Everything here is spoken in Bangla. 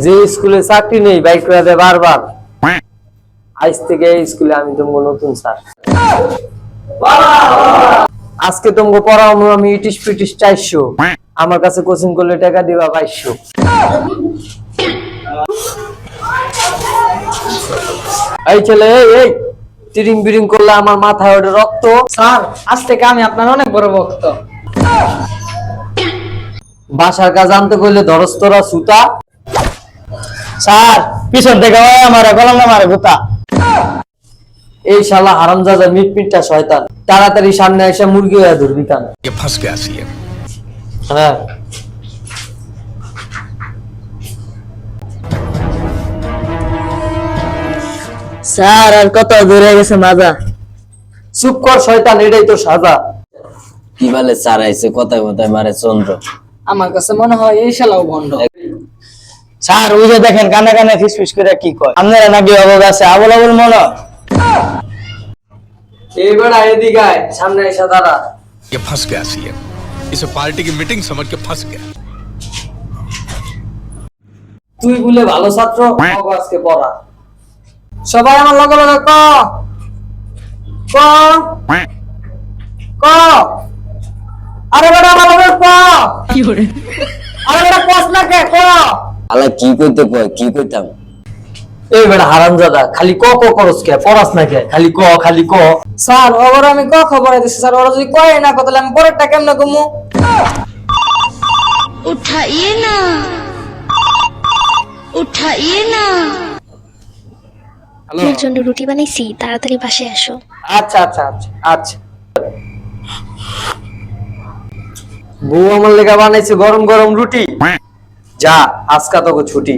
যে স্কুলে চাকরি নেই বাইক করে দেয় বারবার, আজ থেকে এই স্কুলে আমি তোমাকে নতুন স্যার। আজকে তোমাকে পড়াবো আমি ইটিশ পিটিশ 400, আমার কাছে কোচিং করলে টাকা দিবা 2200। এই ছেলে এই তিরিং বিরিং করলে আমার মাথায় ওঠে রক্ত। স্যার আজ থেকে আমি আপনার অনেক বড় ভক্ত। বাসার কাজ আনতে কইলে ধরস তোরা সুতা। স্যার পিছন থেকে আমার গলাম না মারে ভূতা। এই শালা হারামজাদা মিটমিটটা শয়তান, তাড়াতাড়ি সামনে এসে মুরগি হয়ে ধরবি কান। फंस गया सीएम। হ্যাঁ স্যার আর কত দূরে গেছে মাজা। চুপ কর শয়তান, এটাই তো সাজা। কি বলে স্যার আইছে কথায় কথায় মারে চন্দ্র। আমার কাছে মনে হয় এই শালাও ভণ্ড। স্যার ওই যে দেখেন কানে কানে ফিসফিস করে কি কয়, আপনারা নাকি অবগ আছে আবল আবল মনে। এইবার এদিকে আয়, সামনে এসে দাঁড়া। ये फंस गया सीएम। इसे पार्टी की मीटिंग समझ के फंस गया। তুই বলে ভালো ছাত্র, বাবা আজকে পড়া। সবাই আমার লগে লগে ক ক ক। আরে বেটা আমার লগে ক। আরে বেটা কস না কে ক। আলা কি কইতে কয় কি কইতাম। এই বেটা হারামজাদা খালি ক ক করস কে, পড়াস না কে, খালি ক খালি ক। স্যার ওর আমি ক খবর দিছি স্যার, ওরা যদি কয় না কত আমি পরেরটা কেমনে কমু। उठाइए ना, उठाइए ना। আপনার জন্য রুটি বানাইছি, তাড়াতাড়ি বাসায় আসো। আচ্ছা আচ্ছা আচ্ছা আচ্ছা। বউ আমার লেগা বানাইছে গরম গরম রুটি, যা আজকা তোকে ছুটি।